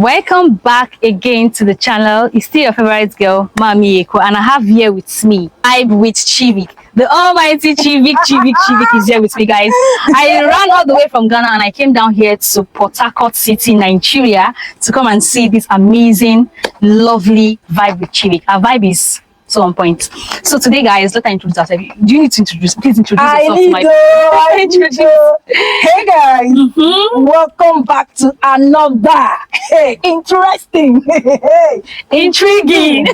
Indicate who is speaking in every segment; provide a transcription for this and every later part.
Speaker 1: Welcome back again to the channel. It's still your favorite girl, Mami Eko, and I have here with me, I'm with Chivik. The almighty Chivik is here with me, guys. I ran all the way from Ghana and I came down here to Port Harcourt City, Nigeria, to come and see this amazing, lovely vibe with Chivik. Our vibe is so on point. So today, guys, let us introduce ourselves. Do you need to introduce? Please introduce yourself to my.
Speaker 2: Hey guys, welcome back to another interesting,
Speaker 1: intriguing,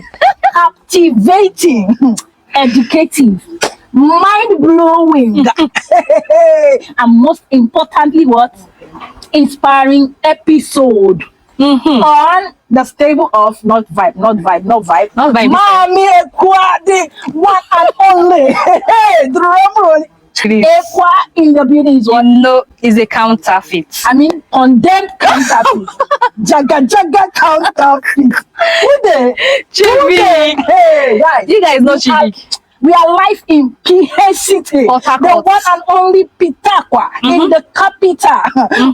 Speaker 2: captivating, educative, mind-blowing, and most importantly, what? Inspiring episode on the stable of not vibe. Mami Ekwa, the one and only. Drum roll. Ekwa in the building is one.
Speaker 1: No, is a counterfeit.
Speaker 2: I mean, condemned counterfeit. Jaga counterfeit. Who the?
Speaker 1: Chivik.
Speaker 2: Hey, guys.
Speaker 1: You guys know Chivik.
Speaker 2: We are live in PH City, the one and only Pitakwa, in the capital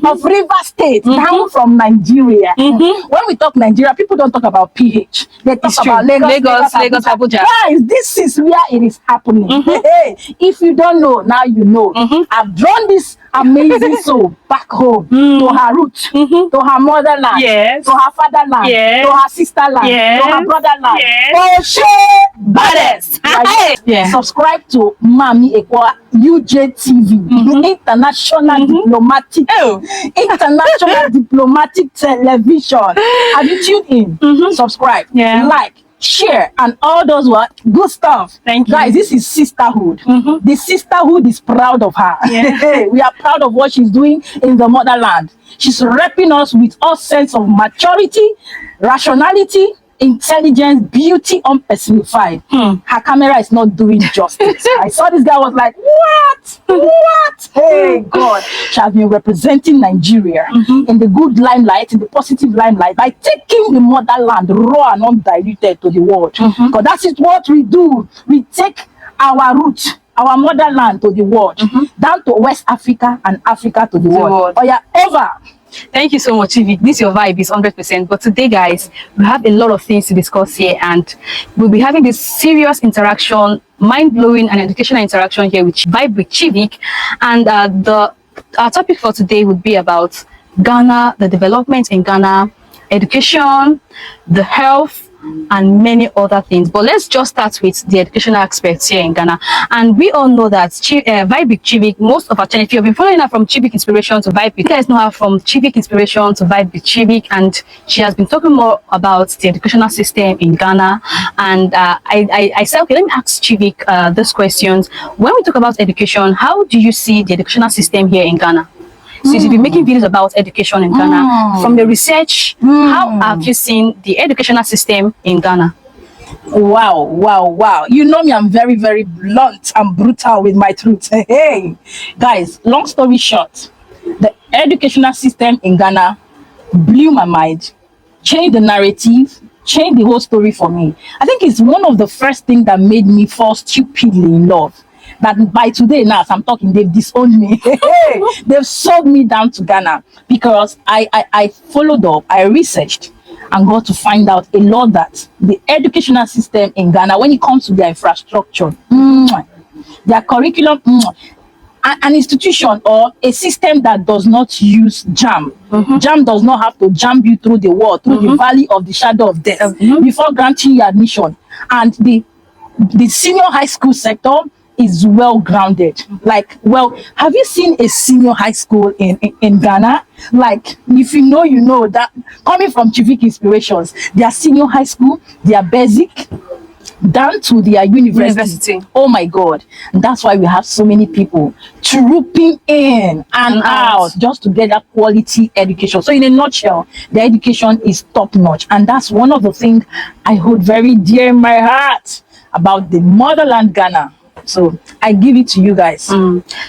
Speaker 2: of River State, down from Nigeria. When we talk Nigeria, people don't talk about PH. They talk about Lagos,
Speaker 1: Abuja.
Speaker 2: Guys, this is where it is happening. Hey, if you don't know, now you know. I've drawn this amazing soul back home to her root, to her motherland, to her fatherland, to her sisterland, to her brotherland. Oh, shit!
Speaker 1: Baddest.
Speaker 2: Subscribe to Mami Ekwa UJTV, International Diplomatic Television. Have you tuned in? Subscribe, like, share, and all those good stuff.
Speaker 1: Thank you,
Speaker 2: guys. This is sisterhood. The sisterhood is proud of her. We are proud of what she's doing in the motherland. She's repping us with all sense of maturity, rationality, intelligence, beauty unpersonified. Her camera is not doing justice. I saw this guy, was like, what? Hey God, she has been representing Nigeria in the good limelight, in the positive limelight, by taking the motherland raw and undiluted to the world. Because that is what we do. We take our roots, our motherland to the world, down to West Africa and Africa to the world. Oh yeah, over.
Speaker 1: Thank you so much, Chivik. This your vibe is 100%. But today, guys, we have a lot of things to discuss here, and we'll be having this serious interaction, mind-blowing and educational interaction here with Vibe with Chivik. And our topic for today would be about Ghana, the development in Ghana, education, the health, and many other things. But let's just start with the educational aspects here in Ghana. And we all know that Vibe with Chivik, most of our channel, if you've been following her from Chivik Inspiration to Vibe, you guys know her from Chivik Inspiration to Vibe with Chivik, and she has been talking more about the educational system in Ghana. And I said, okay, let me ask Chivik these questions. When we talk about education, how do you see the educational system here in Ghana? So you've been making videos about education in Ghana. From the research, how have you seen the educational system in Ghana?
Speaker 2: Wow. You know me, I'm very, very blunt and brutal with my truth. Hey, guys, long story short, the educational system in Ghana blew my mind, changed the narrative, changed the whole story for me. I think it's one of the first things that made me fall stupidly in love. That by today now, as I'm talking, they've disowned me. They've sold me down to Ghana because I followed up, I researched, and got to find out a lot that the educational system in Ghana, when it comes to their infrastructure, their curriculum, an institution or a system that does not use JAM. JAM does not have to jam you through the wall, through the valley of the shadow of death before granting you admission. And the senior high school sector is well grounded. Like, well, have you seen a senior high school in Ghana? Like, if you know that coming from Chivik Inspirations, their senior high school, their basic, down to their university. Oh my God. And that's why we have so many people trooping in and out just to get that quality education. So in a nutshell, the education is top notch. And that's one of the things I hold very dear in my heart about the motherland Ghana. So I give it to you guys.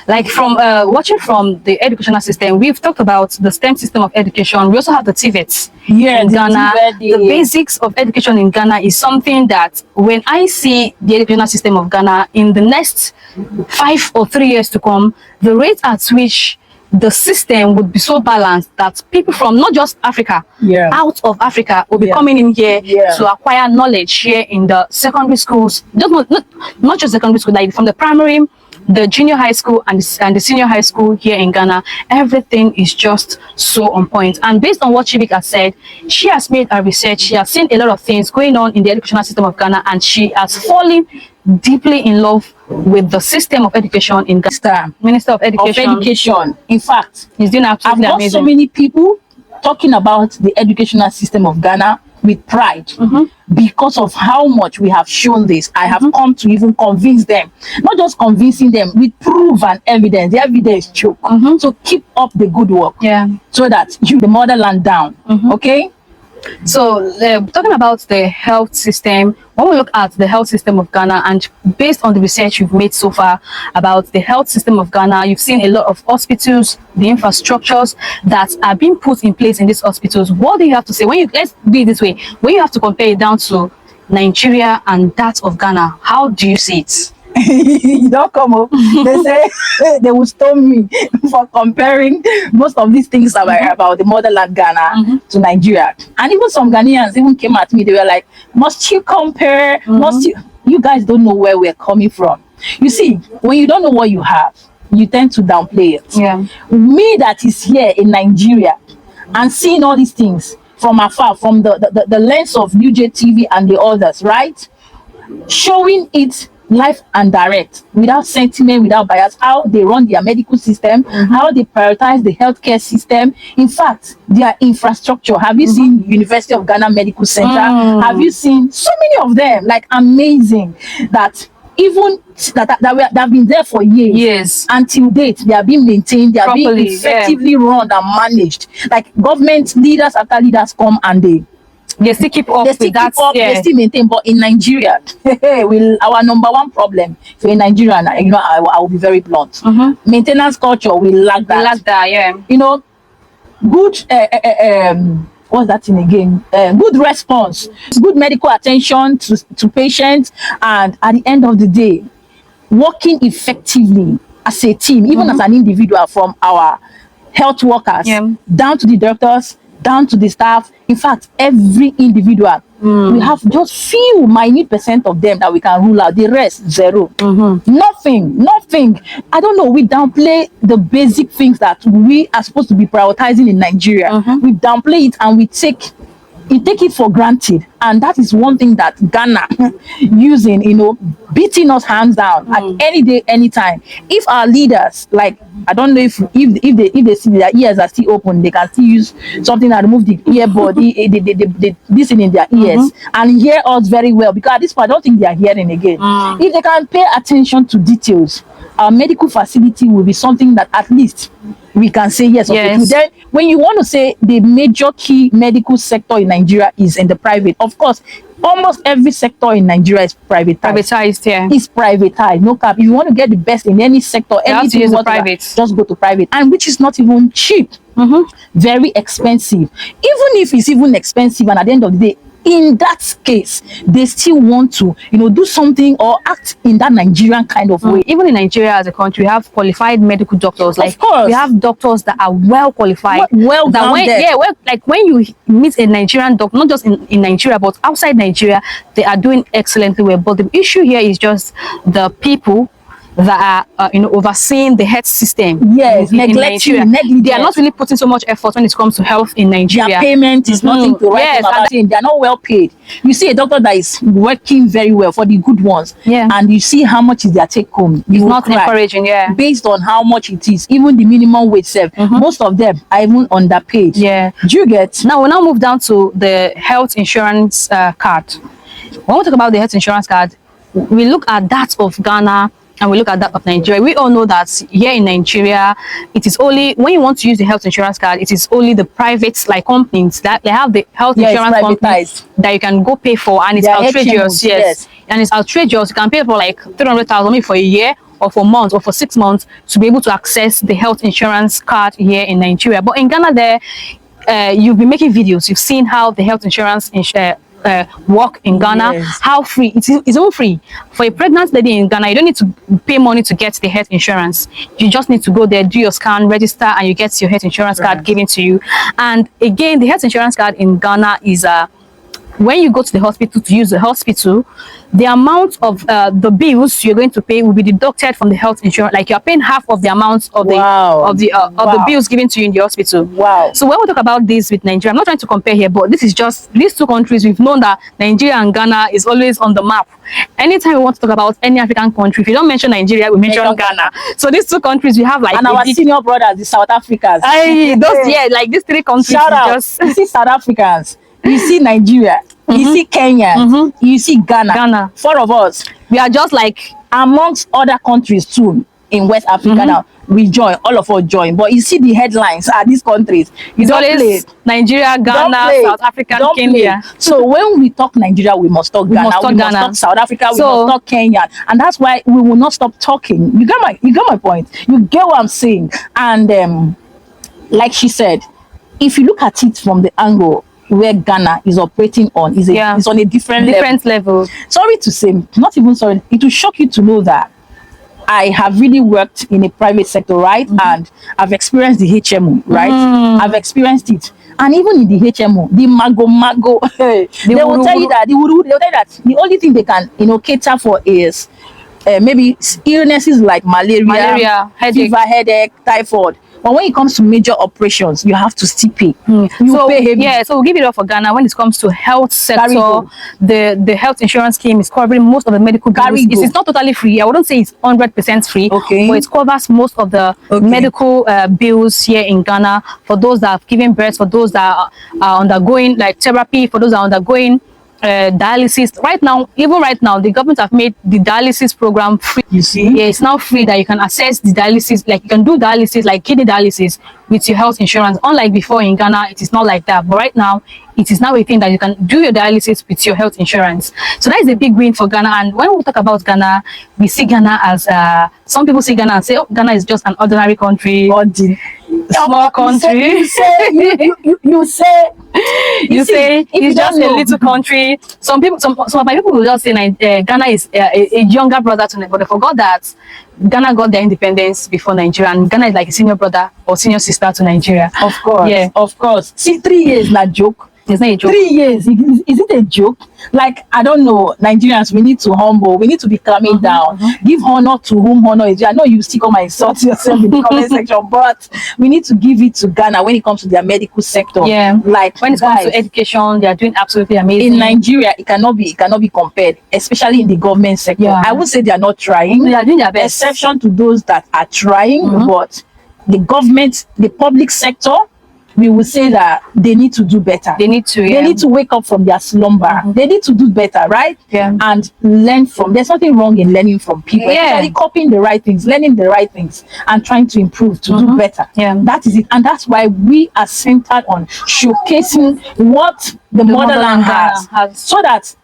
Speaker 1: Like from watching from the educational system, we've talked about the STEM system of education. We also have the TVETs in Ghana. The basics of education in Ghana is something that when I see the educational system of Ghana in the next 5 or 3 years to come, the rate at which the system would be so balanced that people from not just Africa, out of Africa will be coming in here to acquire knowledge here in the secondary schools, not just secondary school, like from the primary, the junior high school and the senior high school here in Ghana. Everything is just so on point. And based on what Chibik has said, she has made her research, she has seen a lot of things going on in the educational system of Ghana, and she has fallen deeply in love with the system of education in Ghana. Minister of Education.
Speaker 2: In fact,
Speaker 1: he's doing absolutely
Speaker 2: I've got
Speaker 1: amazing.
Speaker 2: so many people talking about the educational system of Ghana with pride because of how much we have shown this. I have come to even convince them, not just convincing them, with proof and evidence. The evidence choke. So keep up the good work, so that you the motherland down. Okay.
Speaker 1: So talking about the health system, when we look at the health system of Ghana, and based on the research you've made so far about the health system of Ghana, you've seen a lot of hospitals, the infrastructures that are being put in place in these hospitals. What do you have to say when you, let's be this way, when you have to compare it down to Nigeria and that of Ghana, how do you see it?
Speaker 2: You don't come up. They say they will stone me for comparing most of these things about the motherland Ghana to Nigeria. And even some Ghanaians even came at me. They were like, "Must you compare? Must you?" You guys don't know where we're coming from. You see, when you don't know what you have, you tend to downplay it. Me that is here in Nigeria and seeing all these things from afar, from the lens of UJTV and the others, right? Showing it live and direct, without sentiment, without bias, how they run their medical system, how they prioritize the healthcare system. In fact, their infrastructure. Have you seen University of Ghana Medical Center? Have you seen so many of them? Like, amazing that even that have been there for years. Until date, they are being maintained, they are being effectively run and managed. Like, government leaders after leaders come and they still keep up with that. They still maintain. But in Nigeria, our number one problem, if you're in Nigeria, you know, I will be very blunt. Maintenance culture, we lack that. You know, good what's that thing again? Good response, good medical attention to patients, and at the end of the day, working effectively as a team, even as an individual, from our health workers down to the doctors, down to the staff. In fact, every individual, we have just few minute percent of them that we can rule out. The rest, zero. Nothing. I don't know. We downplay the basic things that we are supposed to be prioritizing in Nigeria. We downplay it and we take it for granted. And that is one thing that Ghana using, you know, beating us hands down at any day, anytime. If our leaders, like, I don't know if they see their ears are still open, they can still use something that remove the earbud, they listen in their ears and hear us very well, because at this point I don't think they are hearing again. If they can pay attention to details, our medical facility will be something that at least we can say yes. Then when you want to say the major key medical sector in Nigeria is in the private, of course, almost every sector in Nigeria is privatized. It's privatized. No cap. If you want to get the best in any sector, anything, whatever, just go to private, and which is not even cheap. Very expensive. Even if it's even expensive, and at the end of the day, in that case, they still want to, you know, do something or act in that Nigerian kind of way. Even in Nigeria as a country, we have qualified medical doctors. Like, of course, we have doctors that are well qualified. Like when you meet a Nigerian doctor, not just in Nigeria, but outside Nigeria, they are doing excellently well. But the issue here is just the people that are overseeing the health system. Neglecting. They are not really putting so much effort when it comes to health in Nigeria. Their payment is nothing to write about. They are not well paid. You see a doctor that is working very well for the good ones, and you see how much is their take home. It's not encouraging. Based on how much it is, even the minimum wage self, most of them are even underpaid. Do you get? Now we now move down to the health insurance card. When we talk about the health insurance card, we look at that of Ghana and we look at that of Nigeria. We all know that here in Nigeria, it is only when you want to use the health insurance card, it is only the private, like, companies that they have the health insurance companies that you can go pay for, and it's outrageous. And it's outrageous. You can pay for like 300,000 maybe for a year, or for months, or for 6 months, to be able to access the health insurance card here in Nigeria. But in Ghana, there, you've been making videos. You've seen how the health insurance
Speaker 1: work in Ghana,
Speaker 2: Yes.
Speaker 1: how free it's all free for a pregnant lady in Ghana. You don't need to pay money to get the health insurance. You just need to go there, do your scan, register, and you get your health insurance card given to you. And again, the health insurance card in Ghana is when you go to the hospital to use the hospital, the amount of the bills you're going to pay will be deducted from the health insurance. Like you're paying half of the amount of the bills given to you in the hospital.
Speaker 2: Wow.
Speaker 1: So when we talk about this with Nigeria, I'm not trying to compare here, but this is just these two countries. We've known that Nigeria and Ghana is always on the map. Anytime we want to talk about any African country, if you don't mention Nigeria, we mention Ghana. So these two countries, we have like
Speaker 2: and our senior brothers, the South Africans.
Speaker 1: Like these three countries.
Speaker 2: Shout out. You see South Africans, you see Nigeria, you see Kenya, you see Ghana. Four of us.
Speaker 1: We are just like
Speaker 2: amongst other countries too in West Africa now. We join, all of us join. But you see the headlines are these countries.
Speaker 1: It's always Nigeria, Ghana, South Africa, Kenya.
Speaker 2: So when we talk Nigeria, we must talk Ghana. We must talk South Africa. We must talk Kenya, and that's why we will not stop talking. You get my point. You get what I'm saying. And like she said, if you look at it from the angle where Ghana is operating on, is on a different level. Sorry to say, not even sorry. It will shock you to know that I have really worked in a private sector, right? And I've experienced the HMO, right? I've experienced it. And even in the HMO, the mago, they will tell you that the only thing they can, cater for is maybe illnesses like malaria, fever, headache, typhoid. But when it comes to major operations, you have to still pay. You pay heavy.
Speaker 1: Yeah, so we'll give it up for Ghana. When it comes to health sector, the health insurance scheme is covering most of the medical bills. It's not totally free. I wouldn't say it's 100% free, but it covers most of the medical bills here in Ghana for those that have given birth, for those that are undergoing like therapy, for those that are undergoing dialysis. Even right now, the government have made the dialysis program free.
Speaker 2: You see?
Speaker 1: Yeah, it's now free that you can access the dialysis, like you can do dialysis, like kidney dialysis with your health insurance. Unlike before in Ghana, it is not like that. But right now, it is now a thing that you can do your dialysis with your health insurance. So that is a big win for Ghana. And when we talk about Ghana, we see Ghana as, some people see Ghana and say, oh, Ghana is just an ordinary country. Small country.
Speaker 2: You say
Speaker 1: it's just a little country. Some of my people will just say Ghana is a younger brother to Nigeria, but they forgot that Ghana got their independence before Nigeria, and Ghana is like a senior brother or senior sister to Nigeria.
Speaker 2: Of course, yeah, of course. See, 3 years not joke.
Speaker 1: It's not a joke.
Speaker 2: 3 years, is it a joke? Like, I don't know, Nigerians, we need to humble, we need to be calming down, give honor to whom honor is due. I know you still come and insult yourself in the comment section, but we need to give it to Ghana when it comes to their medical sector.
Speaker 1: Yeah,
Speaker 2: like
Speaker 1: when it comes to education, they are doing absolutely amazing.
Speaker 2: In Nigeria, it cannot be compared, especially in the government sector. I would say they are not trying.
Speaker 1: They are doing their best.
Speaker 2: Exception to those that are trying, but the government, the public sector, we will say that they need to do better.
Speaker 1: They need to
Speaker 2: wake up from their slumber. They need to do better, right?
Speaker 1: Yeah.
Speaker 2: And learn from. There's nothing wrong in learning from people. Actually copying the right things, learning the right things, and trying to improve, to do better.
Speaker 1: Yeah.
Speaker 2: That is it. And that's why we are centered on showcasing what the motherland has, so that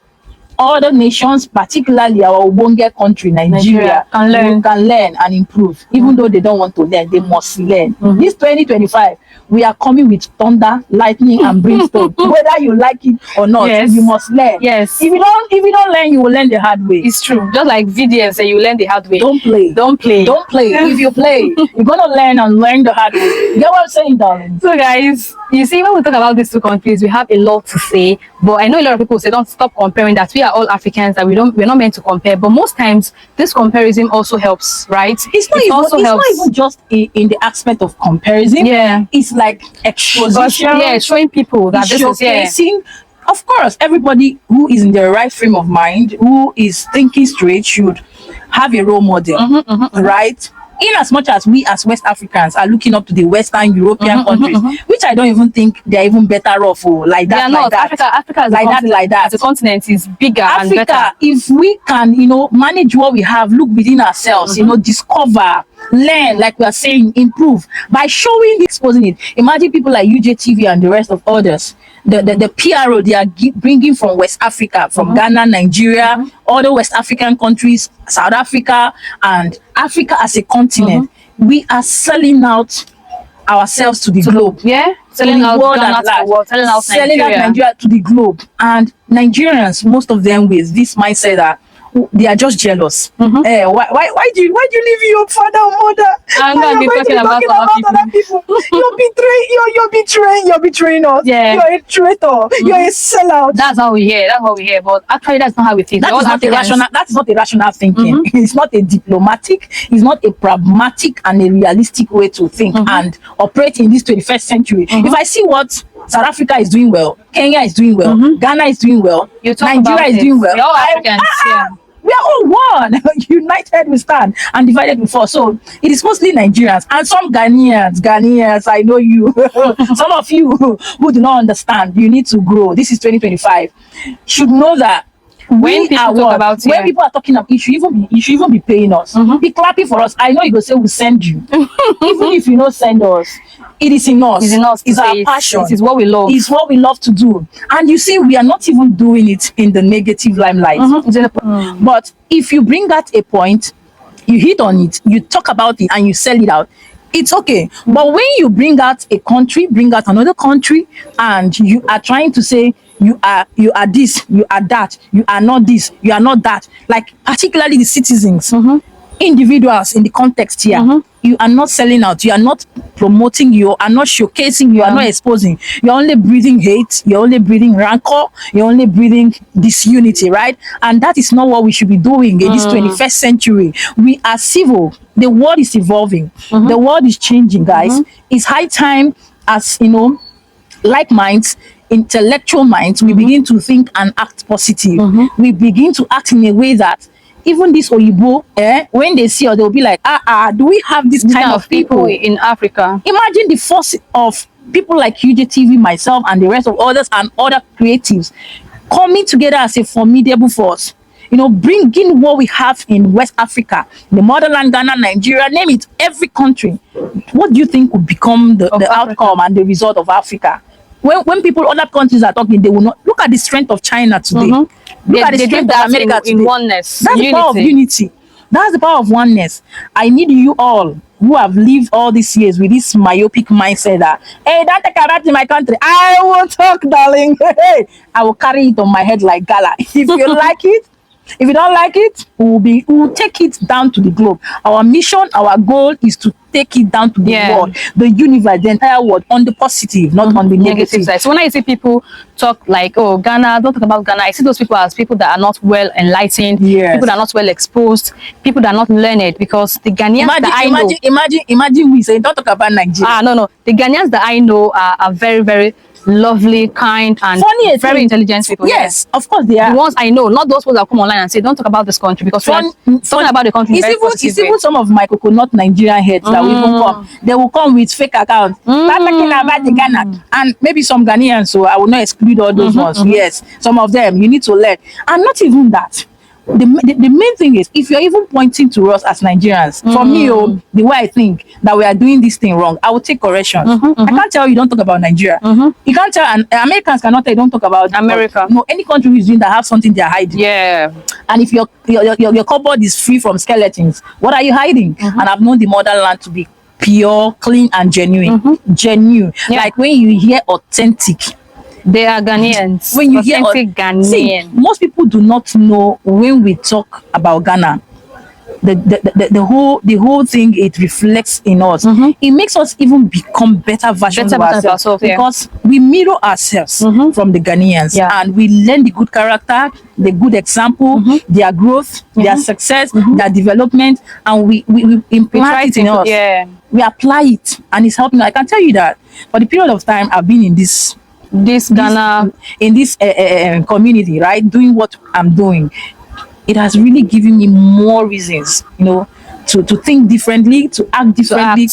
Speaker 2: other nations, particularly our Ubonge country, Nigeria, can learn and improve. Even though they don't want to learn, they must learn. This 2025, we are coming with thunder, lightning, and brimstone. Whether you like it or not, you must learn.
Speaker 1: Yes.
Speaker 2: If you don't learn, you will learn the hard way.
Speaker 1: It's true. Just like VDM say, you learn the hard way.
Speaker 2: Don't play. If you play, you're gonna learn the hard way. You get what I'm saying, darling?
Speaker 1: So guys, you see, when we talk about these two countries, we have a lot to say. But I know a lot of people say, don't stop comparing, that we are all Africans, that we're not meant to compare. But most times, this comparison also helps, right?
Speaker 2: It's not even just in the aspect of comparison.
Speaker 1: Yeah.
Speaker 2: It's like exposition.
Speaker 1: Showing people that this
Speaker 2: is Of course, everybody who is in the right frame of mind, who is thinking straight, should have a role model, right? In as much as we as West Africans are looking up to the Western European countries, which I don't even think they're even better off like that.
Speaker 1: Africa is like that. The continent is bigger and better.
Speaker 2: If we can, manage what we have, look within ourselves, discover, learn, like we are saying, improve by showing, exposing it. Imagine people like UJTV and the rest of others. The PRO they are bringing from West Africa, from Ghana, Nigeria, other West African countries, South Africa, and Africa as a continent. We are selling out ourselves to the globe.
Speaker 1: Yeah, selling out Ghana to the world, selling out
Speaker 2: Nigeria to the globe. And Nigerians, most of them with this mindset that they are just jealous. Why do you leave your father or mother?
Speaker 1: I'm going to be talking about other people.
Speaker 2: You're betraying us.
Speaker 1: Yeah.
Speaker 2: You're a traitor. You're a sellout.
Speaker 1: That's how we hear. That's what we hear. But actually, that's not how we think.
Speaker 2: That is not a rational thinking. It's not a diplomatic. It's not a pragmatic and a realistic way to think and operate in this 21st century. If I see what South Africa is doing well, Kenya is doing well, Ghana is doing well, Nigeria is doing well.
Speaker 1: We're all Africans.
Speaker 2: We are all one. United we stand and divided we fall. So it is mostly Nigerians and some Ghanaians. I know you. Some of you who do not understand, you need to grow. This is 2025. Should know that when people are talking about, you should even be paying us. Be clapping for us. I know you go say we'll send you. Even if you don't send us, it is in us. It's our passion.
Speaker 1: It is what we love.
Speaker 2: It's what we love to do. And you see, we are not even doing it in the negative limelight. But if you bring out a point, you hit on it, you talk about it, and you sell it out, it's okay. But when you bring out a country, bring out another country, and you are trying to say you are this, you are that, you are not this, you are not that, like particularly the citizens, individuals in the context here, you are not selling out, you are not promoting, you are not showcasing, you are not exposing, you're only breathing hate, you're only breathing rancor, you're only breathing disunity, right? And that is not what we should be doing in this 21st century. We are civil. The world is evolving. The world is changing, guys. It's high time, as you know, like minds, intellectual minds, we begin to think and act positive. We begin to act in a way that even this Oyibo, when they see us, they'll be like, do we have this kind of people
Speaker 1: in Africa?
Speaker 2: Imagine the force of people like UJTV, myself, and the rest of others and other creatives coming together as a formidable force. You know, bringing what we have in West Africa, the motherland, Ghana, Nigeria, name it, every country. What do you think would become the outcome and the result of Africa? When people, other countries are talking, they will not look at the strength of China today. Look at the strength of America today.
Speaker 1: In oneness.
Speaker 2: That's the power of unity. That's the power of oneness. I need you all who have lived all these years with this myopic mindset that, hey, don't take about in my country. I will talk, darling. Hey, I will carry it on my head like gala. If you like it, if you don't like it, we will take it down to the globe. Our mission, our goal is to take it down to the world, the universe, the entire world, on the positive, not on the negative
Speaker 1: side. So when I see people talk like, oh, Ghana, don't talk about Ghana, I see those people as people that are not well enlightened, people that are not well exposed, people that are not learned, because the Ghanaians
Speaker 2: imagine we say, don't talk about Nigeria.
Speaker 1: No. The Ghanaians that I know are very, very lovely, kind, and very intelligent people.
Speaker 2: Yes, of course they are.
Speaker 1: The ones I know, not those ones that come online and say, don't talk about this country, because talking about the country
Speaker 2: it's even some of my coconut Nigerian heads that will even come. They will come with fake accounts. Talking about the Ghana. And maybe some Ghanaians, so I will not exclude all those ones. Yes, some of them, you need to learn. And not even that. The main thing is, if you're even pointing to us as Nigerians, for me, the way I think that we are doing this thing wrong, I will take corrections. I can't tell you don't talk about Nigeria. You can't tell, and Americans cannot tell you don't talk about
Speaker 1: America.
Speaker 2: No, any country who is doing that have something they're hiding.
Speaker 1: Yeah.
Speaker 2: And if your cupboard is free from skeletons, what are you hiding? And I've known the motherland to be pure, clean, and genuine. Genuine. Like when you hear authentic,
Speaker 1: they are Ghanaians.
Speaker 2: When you hear
Speaker 1: Ghanaian.
Speaker 2: See, most people do not know when we talk about Ghana, the whole thing, it reflects in us. It makes us even become better versions of ourselves, because we mirror ourselves from the Ghanaians, and we learn the good character, the good example, their growth, their success, their development, and we implant it in us. We apply it, and it's helping. I can tell you that for the period of time I've been in this Ghana, in this community, right, doing what I'm doing, it has really given me more reasons, you know, to think differently, to act differently.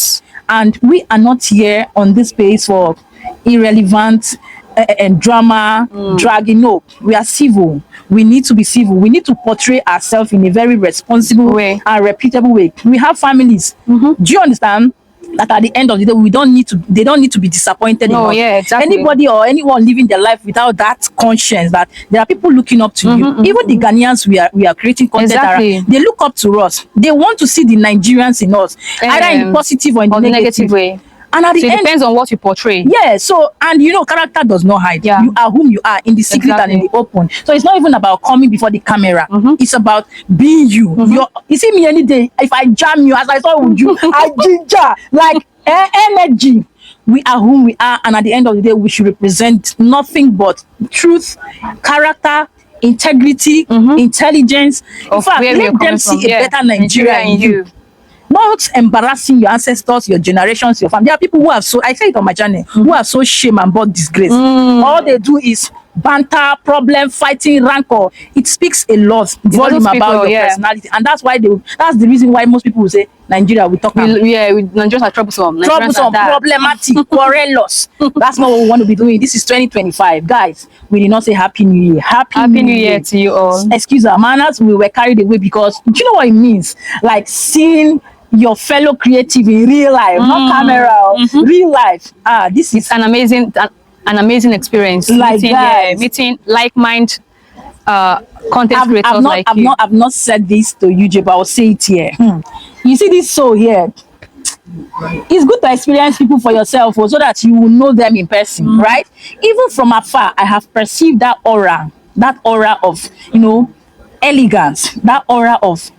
Speaker 2: And we are not here on this space for irrelevant and drama, dragging. No, we are civil. We need to be civil. We need to portray ourselves in a very responsible way and reputable way. We have families. Do you understand? That at the end of the day, they don't need to be disappointed in us.
Speaker 1: Exactly.
Speaker 2: Anybody or anyone living their life without that conscience that there are people looking up to you. Even the Ghanaians we are creating content around, they look up to us. They want to see the Nigerians in us, either in the positive or in the negative
Speaker 1: way.
Speaker 2: And at the
Speaker 1: So it
Speaker 2: end,
Speaker 1: depends on what you portray.
Speaker 2: yeah, so, and you know, character does not hide.
Speaker 1: Yeah.
Speaker 2: You are whom you are in the secret and in the open. So it's not even about coming before the camera. It's about being you. You see me any day, if I jam you as I saw with you, I ginger, like energy. We are whom we are, and at the end of the day, we should represent nothing but truth, character, integrity, intelligence. In fact, let them see a better Nigeria in you. Not embarrassing your ancestors, your generations, your family. There are people who have so, I say it on my channel, who have so shame and brought disgrace. All they do is banter, problem, fighting, rancor. It speaks a lot, volume about your personality. And that's why that's the reason why most people will say, Nigeria, we talk
Speaker 1: Nigerians are troublesome.
Speaker 2: Troublesome, problematic, querulous. That's not what we want to be doing. This is 2025. Guys, we did not say Happy New Year. Happy New Year
Speaker 1: to you all.
Speaker 2: Excuse our manners, we were carried away because, do you know what it means? Like seeing your fellow creative in real life, not camera, real life. This is
Speaker 1: an amazing experience.
Speaker 2: Like
Speaker 1: meeting like-minded content creators like you.
Speaker 2: I've not said this to you, but I'll say it here. You see this soul here? It's good to experience people for yourself so that you will know them in person, right? Even from afar, I have perceived that aura of, you know, elegance, that aura of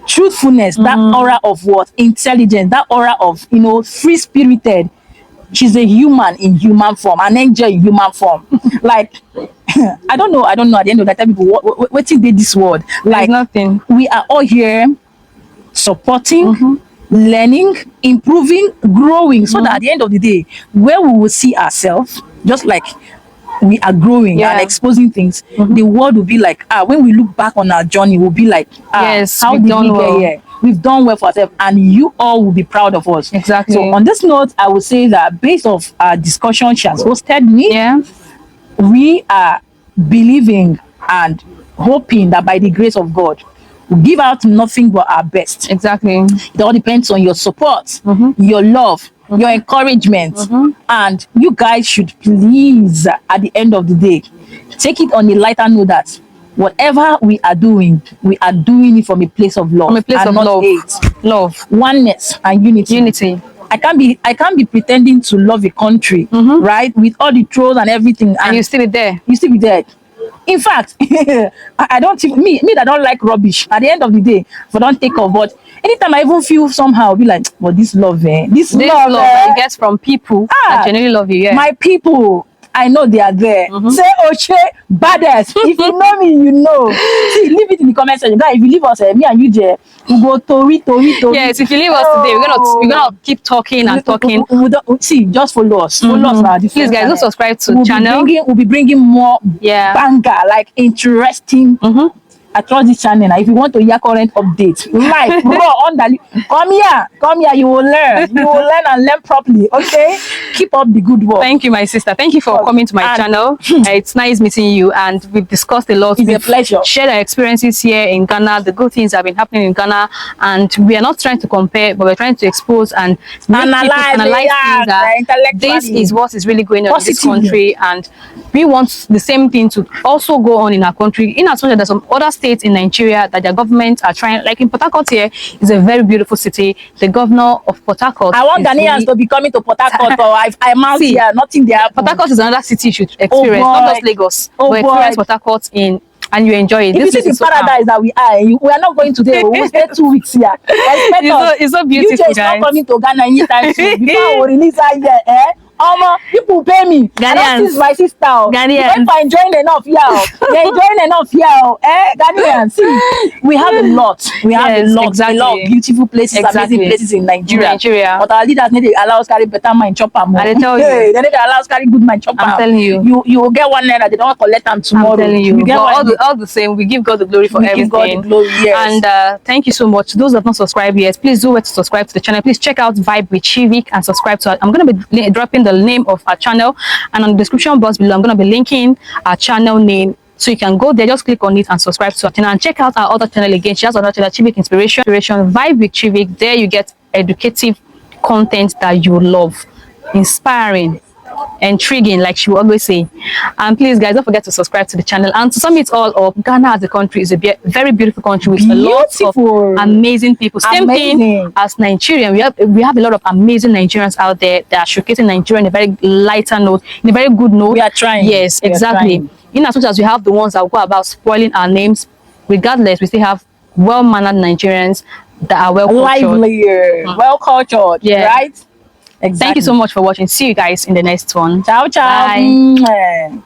Speaker 2: truthfulness, that aura of what? Intelligence, that aura of, you know, free-spirited. She's a human in human form, an angel in human form. Like, I don't know. At the end of that, people, what did they this word? Like,
Speaker 1: nothing.
Speaker 2: We are all here supporting, learning, improving, growing, so that at the end of the day, where we will see ourselves, just like we are growing and exposing things, the world will be like, when we look back on our journey, we'll be like,
Speaker 1: yes,
Speaker 2: how did we get here? We've done well for ourselves, and you all will be proud of us.
Speaker 1: Exactly.
Speaker 2: So on this note, I would say that based off our discussion she has hosted me, we are believing and hoping that by the grace of God, we'll give out nothing but our best.
Speaker 1: Exactly.
Speaker 2: It all depends on your support, your love, your encouragement, and you guys should please, at the end of the day, take it on a lighter note that whatever we are doing it from a place of love,
Speaker 1: from a place of love,
Speaker 2: hate, oneness, and unity. I can't be pretending to love a country, right, with all the trolls and everything,
Speaker 1: and you still be there.
Speaker 2: In fact, I don't think me that don't like rubbish. At the end of the day, if I don't take off, but anytime I even feel somehow, I'll be like, well, this love, this love
Speaker 1: I get from people that genuinely love you.
Speaker 2: My people, I know they are there. Say Oche, baddest. If you know me, you know. See, leave it in the comment section. Guys, if you leave us, me and you, Jay, we go tori.
Speaker 1: Yes, if you leave us today, we're gonna keep talking and talking.
Speaker 2: See, just follow us. Follow us now.
Speaker 1: Please, guys, do subscribe to the channel.
Speaker 2: We'll be bringing more banger, like interesting. I trust this channel. If you want to hear current updates, live, raw, come here. You will learn. And learn properly. Okay. Keep up the good work.
Speaker 1: Thank you, my sister. Thank you for coming to my channel. It's nice meeting you, and we've discussed a lot.
Speaker 2: It's a pleasure.
Speaker 1: Shared our experiences here in Ghana, the good things that have been happening in Ghana, and we are not trying to compare, but we're trying to expose and analyze things that this is what is really going on in this country, and we want the same thing to also go on in our country. In as much as there's some other states in Nigeria that their governments are trying, like in Port Harcourt here is a very beautiful city. The governor of Port Harcourt,
Speaker 2: I want Ghanaians to be coming to Port Harcourt, or I'm out here, nothing there.
Speaker 1: Port Harcourt is another city you should experience, not just Lagos, but experience Port Harcourt and you enjoy it.
Speaker 2: If this is the paradise that we are not going today. We will stay 2 weeks here.
Speaker 1: It's so beautiful,
Speaker 2: guys. Not coming to Ghana anytime soon. Before we release her here, people pay me. Ghanaians, this is my sister. Ghanaians, if I'm enjoying enough here, they're enjoying enough here. Ghanaians, see, we have a lot. We have a lot of beautiful places, amazing places in Nigeria. But our leaders need to allow us carry better mind chopper.
Speaker 1: I tell you,
Speaker 2: they need to allow us carry good mind chopper.
Speaker 1: I'm telling you,
Speaker 2: you will get one naira. They don't collect them tomorrow.
Speaker 1: I'm telling you, but all the same, we give God the glory for everything.
Speaker 2: Give God the glory, yes.
Speaker 1: And thank you so much. Those that have not subscribed yet, please do wait to subscribe to the channel. Please check out Vibe with Chivik and subscribe to it. I'm going to be dropping the name of our channel, and on the description box below I'm going to be linking our channel name, so you can go there, just click on it and subscribe to our channel, and check out our other channel again. She has another channel, Chivik Inspiration, Vibe with Chivik. There you get educative content that you love, inspiring, intriguing, like she will always say. And please, guys, don't forget to subscribe to the channel. And to sum it all up, Ghana as a country is a very beautiful country with a lot of amazing people. Same thing as Nigeria. We have a lot of amazing Nigerians out there that are showcasing Nigeria in a very lighter note, in a very good note.
Speaker 2: We are trying.
Speaker 1: Yes, exactly. In as much as we have the ones that will go about spoiling our names, regardless, we still have well-mannered Nigerians that are well-cultured.
Speaker 2: Lively, well-cultured, yeah. Right?
Speaker 1: Exactly. Thank you so much for watching. See you guys in the next one.
Speaker 2: Ciao, ciao.
Speaker 1: Bye.